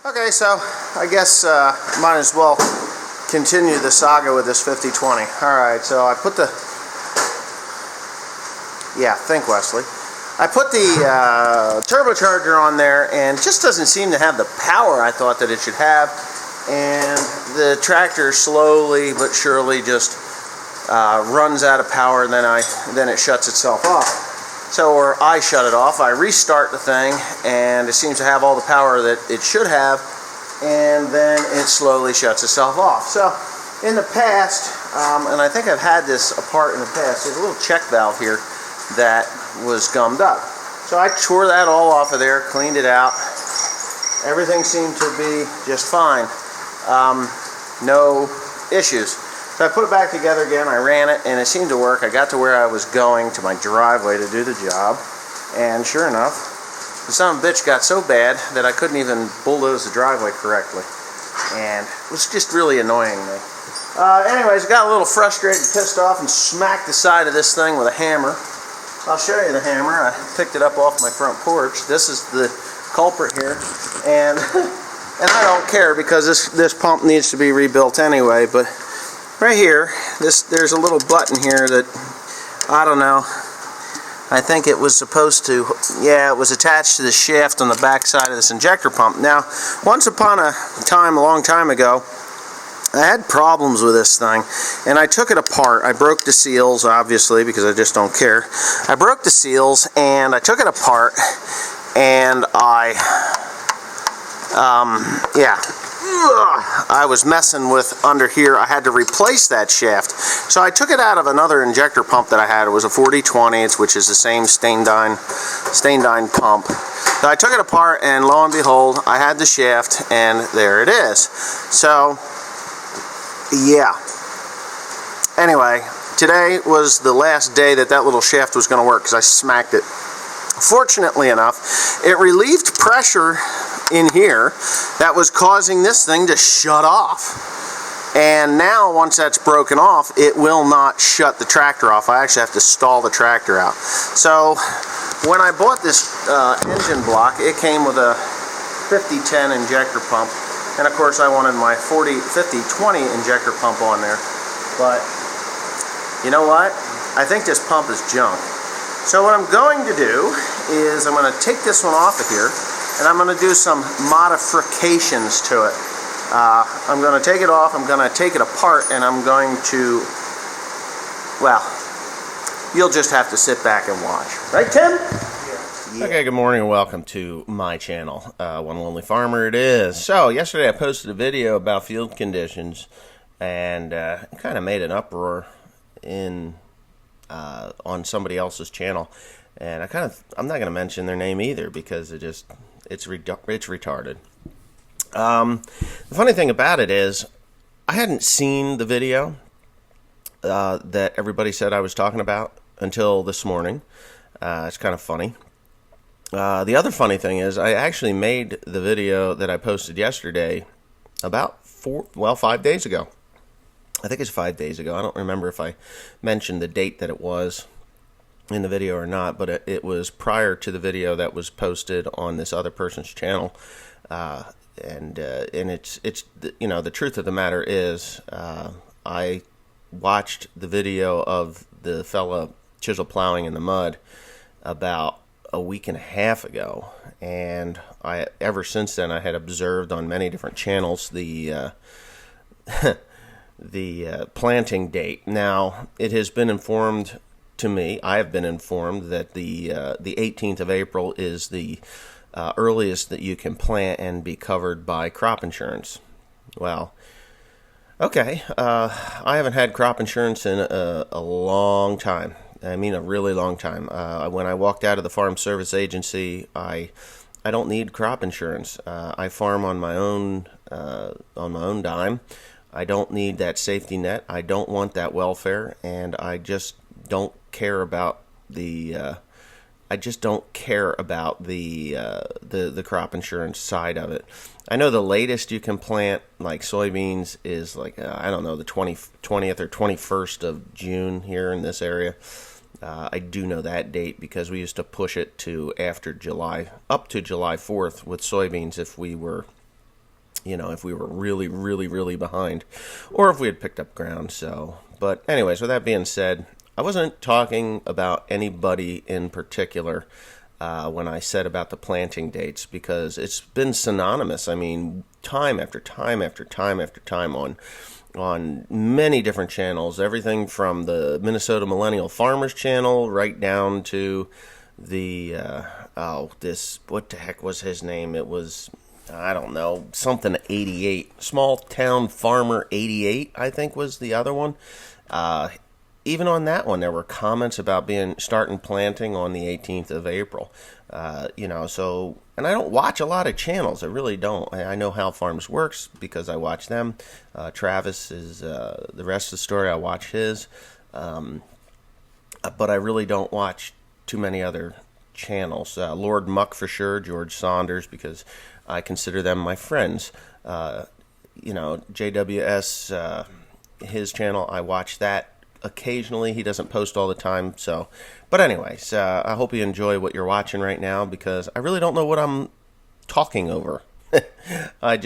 Okay, so I guess might as well continue the saga with this 5020. Alright, so I put the... Yeah, think Wesley. I put the turbocharger on there and it just doesn't seem to have the power I thought that it should have. And the tractor slowly but surely just runs out of power, and then it shuts itself off. So, or I shut it off, I restart the thing, and it seems to have all the power that it should have, and then it slowly shuts itself off. So, in the past, and I think I've had this apart in the past, there's a little check valve here that was gummed up. So I tore that all off of there, cleaned it out. Everything seemed to be just fine. No issues. So I put it back together again, I ran it, and it seemed to work. I got to where I was going to my driveway to do the job, and sure enough, the son of a bitch got so bad that I couldn't even bulldoze the driveway correctly. And it was just really annoying me. Anyways, I got a little frustrated, pissed off, and smacked the side of this thing with a hammer. I'll show you the hammer. I picked it up off my front porch. This is the culprit here, and I don't care because this pump needs to be rebuilt anyway, but right here, there's a little button here that, I don't know, I think it was supposed to, yeah, it was attached to the shaft on the back side of this injector pump. Now, once upon a time, a long time ago, I had problems with this thing, and I took it apart. I broke the seals, obviously, because I just don't care. I broke the seals, and I took it apart, and I was messing with under here. I had to replace that shaft. So I took it out of another injector pump that I had. It was a 4020, which is the same Stendine pump. So I took it apart, and lo and behold, I had the shaft, and there it is. So, yeah. Anyway, today was the last day that little shaft was going to work because I smacked it. Fortunately enough, it relieved pressure in here that was causing this thing to shut off. And now, once that's broken off, it will not shut the tractor off. I actually have to stall the tractor out. So, when I bought this engine block, it came with a 5010 injector pump. And of course, I wanted my 5020 injector pump on there. But, you know what? I think this pump is junk. So what I'm going to do is I'm going to take this one off of here, and I'm going to do some modifications to it. I'm going to take it off, I'm going to take it apart, and I'm going to, well, you'll just have to sit back and watch. Right, Tim? Yeah. Okay, good morning and welcome to my channel. One Lonely Farmer it is. So, yesterday I posted a video about field conditions, and kind of made an uproar on somebody else's channel, and I'm not going to mention their name either because it's retarded. The funny thing about it is I hadn't seen the video that everybody said I was talking about until this morning. It's kind of funny. The other funny thing is I actually made the video that I posted yesterday about 5 days ago. I think it's 5 days ago. I don't remember if I mentioned the date that it was in the video or not, but it was prior to the video that was posted on this other person's channel. And it's you know, the truth of the matter is I watched the video of the fella chisel plowing in the mud about a week and a half ago, and ever since then I had observed on many different channels the planting date. Now, it has been informed to me, I have been informed that the 18th of April is the earliest that you can plant and be covered by crop insurance. Well, okay, I haven't had crop insurance in a long time. I mean a really long time. When I walked out of the Farm Service Agency, I don't need crop insurance. I farm on my own dime. I don't need that safety net. I don't want that welfare, and I just don't care about the the crop insurance side of it. I know the latest you can plant like soybeans is like I don't know, the 20th or 21st of June here in this area. I do know that date because we used to push it to after July, up to July 4th with soybeans if we were if we were really, really, really behind, or if we had picked up ground. So, but anyways, with that being said, I wasn't talking about anybody in particular when I said about the planting dates, because it's been synonymous. I mean, time after time after time after time on many different channels, everything from the Minnesota Millennial Farmers channel right down to the what the heck was his name? It was, I don't know, something 88. Small Town Farmer 88, I think, was the other one. Even on that one, there were comments about starting planting on the 18th of April. So, and I don't watch a lot of channels. I really don't. I know how Farms works because I watch them. Travis is the rest of the story. I watch his. But I really don't watch too many other channels. Lord Muck for sure, George Saunders, because I consider them my friends. JWS, his channel, I watch that occasionally. He doesn't post all the time. So, but anyways, I hope you enjoy what you're watching right now, because I really don't know what I'm talking over. I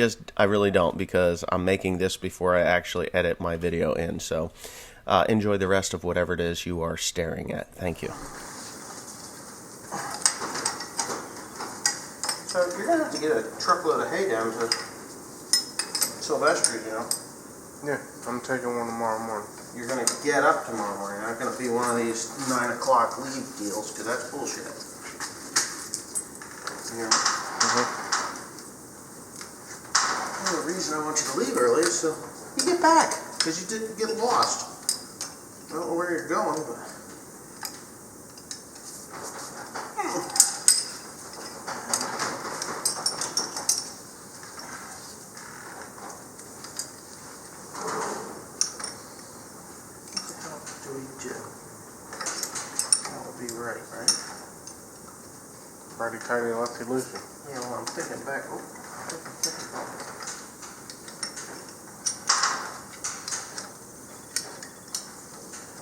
really don't, because I'm making this before I actually edit my video in. So enjoy the rest of whatever it is you are staring at. Thank you. So you're going to have to get a truckload of hay down to Sylvester, Yeah, I'm taking one tomorrow morning. You're going to get up tomorrow morning. You're not going to be one of these 9 o'clock leave deals, because that's bullshit. Well, the reason I want you to leave early is so you get back, because you didn't get lost. I don't know where you're going, but... Righty tighty, lefty loosey. Yeah, well, I'm thinking back. Oh,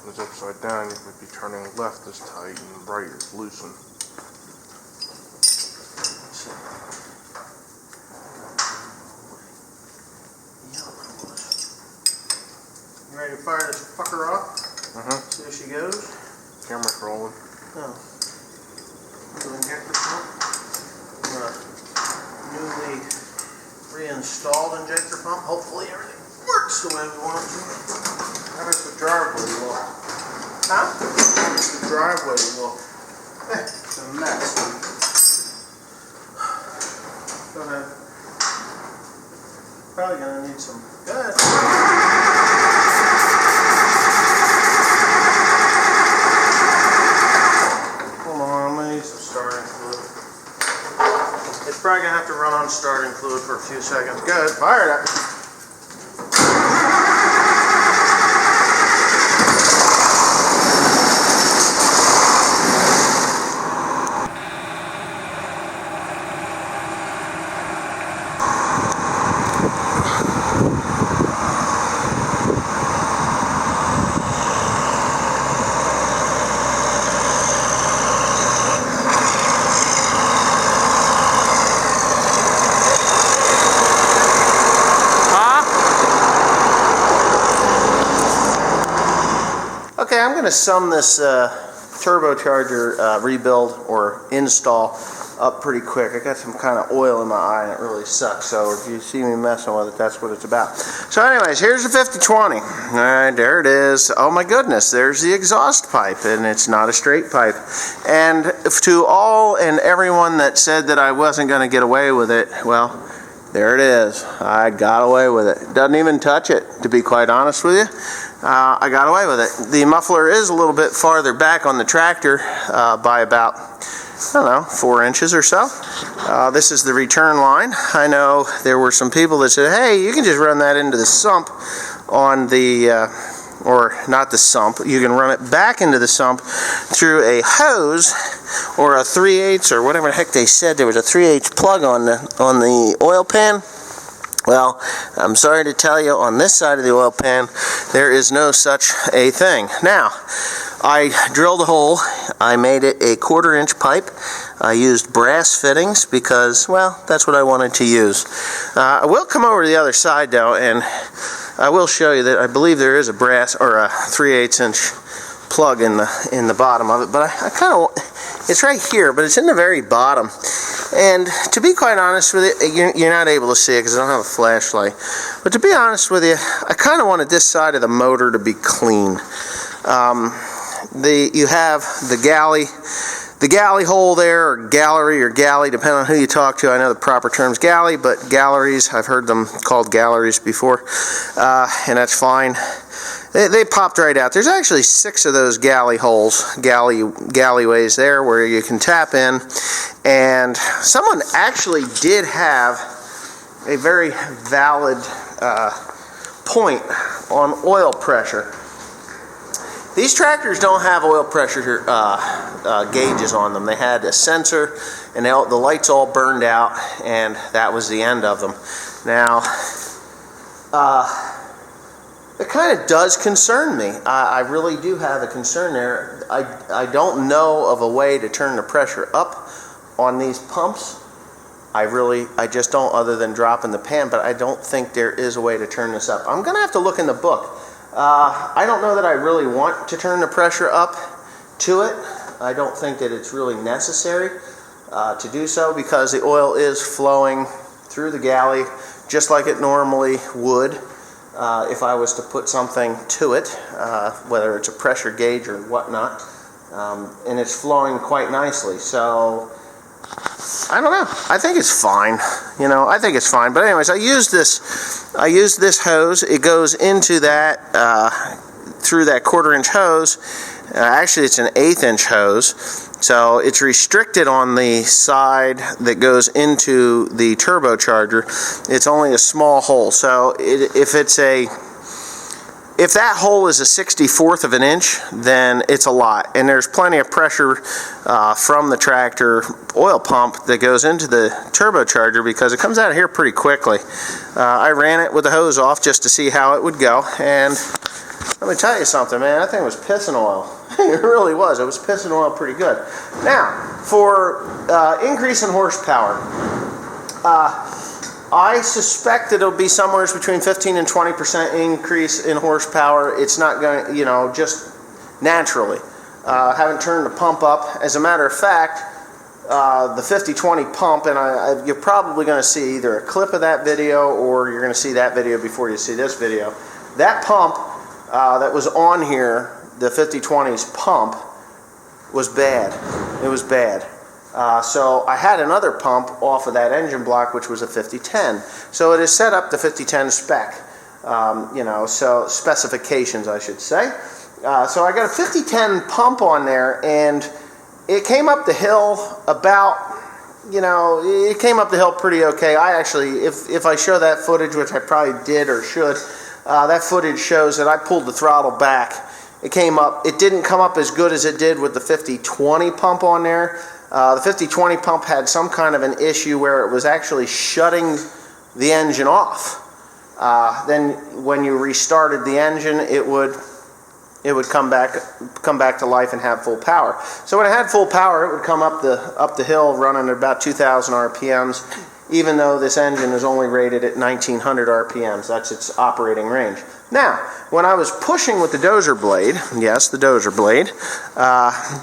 If it's upside down, you would be turning left is tight and right is loosened. You ready to fire this fucker off? See if she goes? Camera's rolling. Oh. Little injector pump. Newly reinstalled injector pump. Hopefully everything works the way we want it to. How does the driveway look? Huh? How does the driveway look? It's a mess. Probably gonna need some. Good. It's probably going to have to run on starting fluid for a few seconds. Good, fire it up. Okay, I'm going to sum this turbocharger rebuild or install up pretty quick. I got some kind of oil in my eye and it really sucks, so if you see me messing with it, that's what it's about. So anyways, here's the 5020. Alright, there it is. Oh my goodness, there's the exhaust pipe, and it's not a straight pipe. And to all and everyone that said that I wasn't going to get away with it, well, there it is. I got away with it. Doesn't even touch it, to be quite honest with you. I got away with it. The muffler is a little bit farther back on the tractor by about, I don't know, 4 inches or so. This is the return line. I know there were some people that said, hey, you can just run that into the sump on the, or not the sump, you can run it back into the sump through a hose or a 3/8 or whatever the heck they said. There was a 3/8 plug on the oil pan. Well, I'm sorry to tell you, on this side of the oil pan, there is no such a thing. Now, I drilled a hole. I made it a 1/4 inch pipe. I used brass fittings because, well, that's what I wanted to use. I will come over to the other side though, and I will show you that I believe there is a brass or a 3/8 inch plug in the bottom of it, but I kind of, it's right here, but it's in the very bottom. And to be quite honest with you, you're not able to see it because I don't have a flashlight. But to be honest with you, I kind of wanted this side of the motor to be clean. You have the galley hole there, or gallery or galley, depending on who you talk to. I know the proper term's galley, but galleries, I've heard them called galleries before, and that's fine. They popped right out. There's actually 6 of those galley holes, galleyways there where you can tap in, and someone actually did have a very valid point on oil pressure. These tractors don't have oil pressure gauges on them. They had a sensor, and the lights all burned out, and that was the end of them. Now, it kind of does concern me. I really do have a concern there. I don't know of a way to turn the pressure up on these pumps. I just don't, other than dropping the pan, but I don't think there is a way to turn this up. I'm going to have to look in the book. I don't know that I really want to turn the pressure up to it. I don't think that it's really necessary to do so because the oil is flowing through the galley just like it normally would if I was to put something to it, whether it's a pressure gauge or whatnot, and it's flowing quite nicely. So I don't know. I think it's fine. You know, I think it's fine. But anyways, I use this hose. It goes into that through that 1/4 inch hose. Actually, it's an 1/8 inch hose. So it's restricted on the side that goes into the turbocharger. It's only a small hole. So if that hole is a 1/64 of an inch, then it's a lot. And there's plenty of pressure from the tractor oil pump that goes into the turbocharger because it comes out of here pretty quickly. I ran it with the hose off just to see how it would go. And let me tell you something, man. That thing was pissing oil. It really was. It was pissing oil pretty good. Now, for increase in horsepower, I suspect it'll be somewhere between 15 and 20% increase in horsepower. It's not going to, you know, just naturally. Haven't turned the pump up. As a matter of fact, the 50/20 pump, and you're probably going to see either a clip of that video or you're going to see that video before you see this video. That pump that was on here, the 50/20's pump, was bad. It was bad. So I had another pump off of that engine block, which was a 5010. So it is set up the 5010 spec, you know, so specifications, I should say. So I got a 5010 pump on there, and it came up the hill about, you know, it came up the hill pretty okay. I actually, if I show that footage, which I probably did or should, that footage shows that I pulled the throttle back. It came up, it didn't come up as good as it did with the 5020 pump on there. The 5020 pump had some kind of an issue where it was actually shutting the engine off. Then when you restarted the engine, it would come back to life and have full power. So when it had full power, it would come up the hill running at about 2,000 RPMs, even though this engine is only rated at 1,900 RPMs. That's its operating range. Now, when I was pushing with the dozer blade, yes, the dozer blade,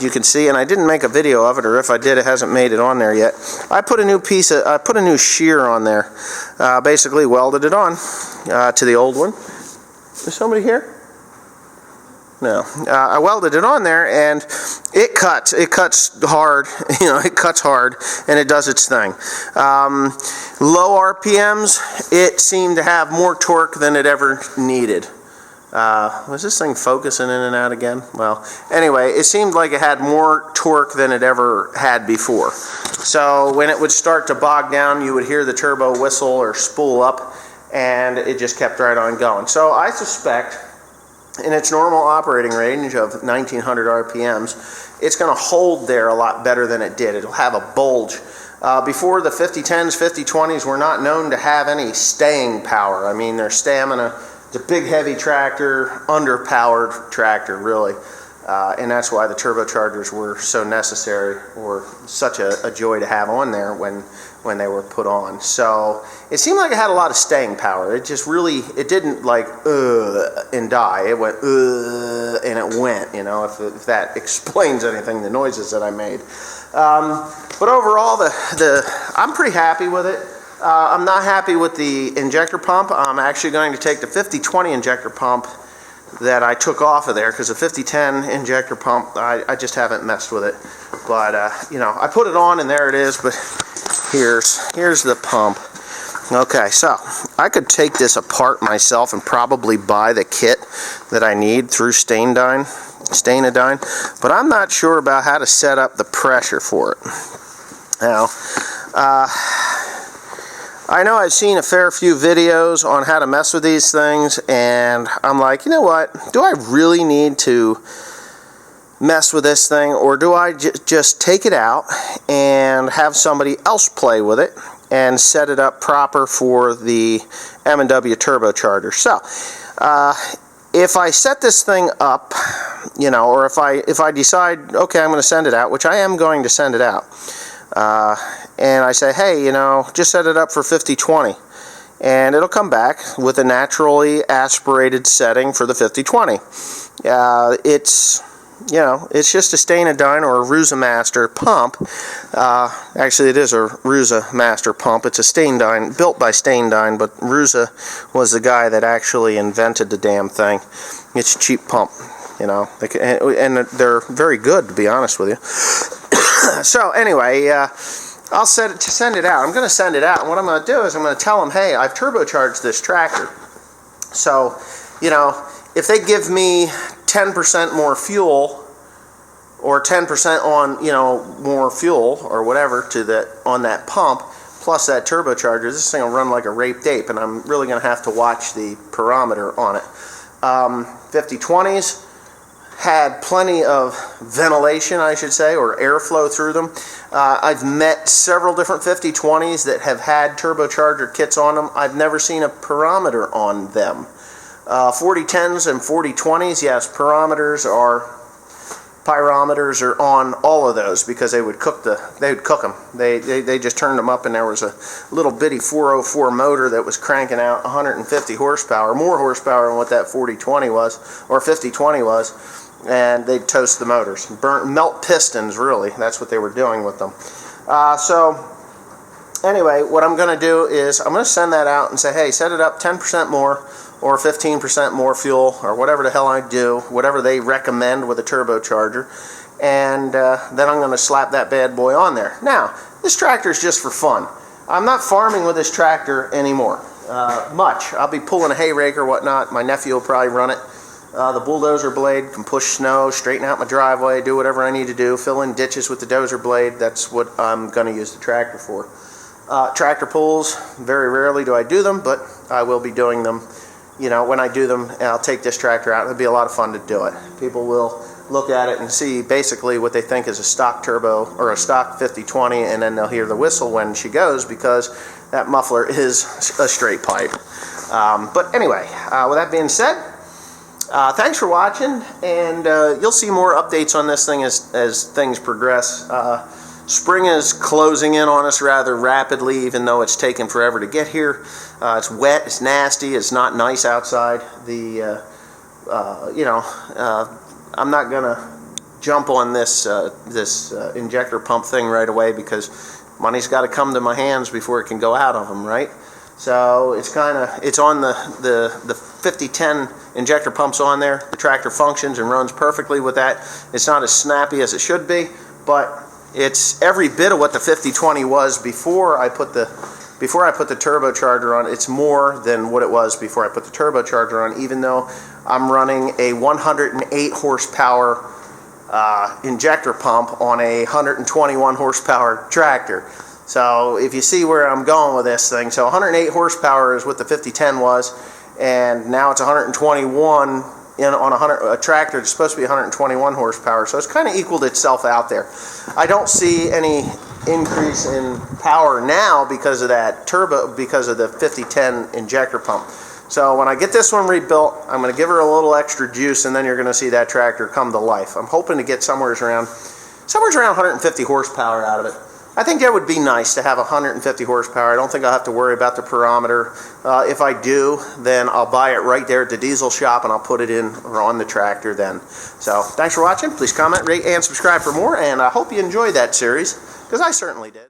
you can see, and I didn't make a video of it, or if I did, it hasn't made it on there yet. I put a new shear on there, basically welded it on to the old one. Is somebody here? No, I welded it on there, and it cuts hard, you know, it cuts hard, and it does its thing. Low RPMs, it seemed to have more torque than it ever needed. Was this thing focusing in and out again? Well, anyway, it seemed like it had more torque than it ever had before. So when it would start to bog down, you would hear the turbo whistle or spool up, and it just kept right on going. So I suspect, in its normal operating range of 1,900 RPMs, it's going to hold there a lot better than it did. It'll have a bulge Before the 5010s, 5020s were not known to have any staying power. I mean, their stamina, it's a big heavy tractor, underpowered tractor really. And that's why the turbochargers were so necessary, or such a joy to have on there when they were put on. So it seemed like it had a lot of staying power. It just really, it didn't like and die. It went and it went, you know, if that explains anything, the noises that I made. But overall, I'm pretty happy with it. I'm not happy with the injector pump. I'm actually going to take the 5020 injector pump that I took off of there, because the 5010 injector pump, I just haven't messed with it. But you know, I put it on and there it is. But here's the pump. Okay, so I could take this apart myself and probably buy the kit that I need through Stainodyne, but I'm not sure about how to set up the pressure for it. Now, I know I've seen a fair few videos on how to mess with these things, and I'm like, you know what, do I really need to mess with this thing, or do I just take it out and have somebody else play with it and set it up proper for the M&W turbocharger? So, if I set this thing up, you know, or if I decide, okay, I'm going to send it out, which I am going to send it out, and I say, hey, you know, just set it up for 5020, and it'll come back with a naturally aspirated setting for the 5020. It's, you know, it's just a Stainodyne or a Rusa Master pump. Actually, it is a Rusa Master pump. It's a Stainodyne, built by Stainodyne, but Rusa was the guy that actually invented the damn thing. It's a cheap pump, you know, and they're very good, to be honest with you. So anyway, I'll send it out. I'm going to send it out, and what I'm going to do is I'm going to tell them, hey, I've turbocharged this tractor. So, you know, if they give me 10% more fuel, or 10% on, you know, more fuel or whatever on that pump, plus that turbocharger, this thing will run like a raped ape, and I'm really going to have to watch the parameter on it. 5020s had plenty of ventilation, I should say, or airflow through them. I've met several different 5020s that have had turbocharger kits on them. I've never seen a parameter on them. 4010s and 4020s, yes, pyrometers are on all of those, because they would cook them. They just turned them up, and there was a little bitty 404 motor that was cranking out 150 horsepower, more horsepower than what that 4020 was, or 5020 was, and they'd toast the motors, melt pistons, really. That's what they were doing with them. So anyway, what I'm going to do is I'm going to send that out and say, hey, set it up 10% more, or 15% more fuel, or whatever the hell I do, whatever they recommend with a turbocharger, and then I'm going to slap that bad boy on there. Now, this tractor is just for fun. I'm not farming with this tractor anymore, much. I'll be pulling a hay rake or whatnot. My nephew will probably run it. The bulldozer blade can push snow, straighten out my driveway, do whatever I need to do, fill in ditches with the dozer blade. That's what I'm going to use the tractor for. Tractor pulls, very rarely do I do them, but I will be doing them. You know, when I do them, I'll take this tractor out. It'll be a lot of fun to do it. People will look at it and see basically what they think is a stock turbo or a stock 5020, and then they'll hear the whistle when she goes, because that muffler is a straight pipe. But anyway, with that being said, thanks for watching, and you'll see more updates on this thing as things progress. Spring is closing in on us rather rapidly, even though it's taken forever to get here. It's wet, it's nasty, it's not nice outside. I'm not gonna jump on this injector pump thing right away, because money's got to come to my hands before it can go out of them, right? So it's on the 5010 injector pump's on there. The tractor functions and runs perfectly with that. It's not as snappy as it should be, but it's every bit of what the 5020 was before I put the turbocharger on. It's more than what it was before I put the turbocharger on, even though I'm running a 108 horsepower injector pump on a 121 horsepower tractor. So if you see where I'm going with this thing, so 108 horsepower is what the 5010 was, and now it's 121 on a tractor that's supposed to be 121 horsepower, so it's kind of equaled itself out there. I don't see any increase in power now because of that turbo, because of the 5010 injector pump. So when I get this one rebuilt, I'm going to give her a little extra juice, and then you're going to see that tractor come to life. I'm hoping to get somewhere around 150 horsepower out of it. I think that would be nice to have 150 horsepower. I don't think I'll have to worry about the perometer. If I do, then I'll buy it right there at the diesel shop, and I'll put it in or on the tractor then. So thanks for watching. Please comment, rate, and subscribe for more, and I hope you enjoyed that series, because I certainly did.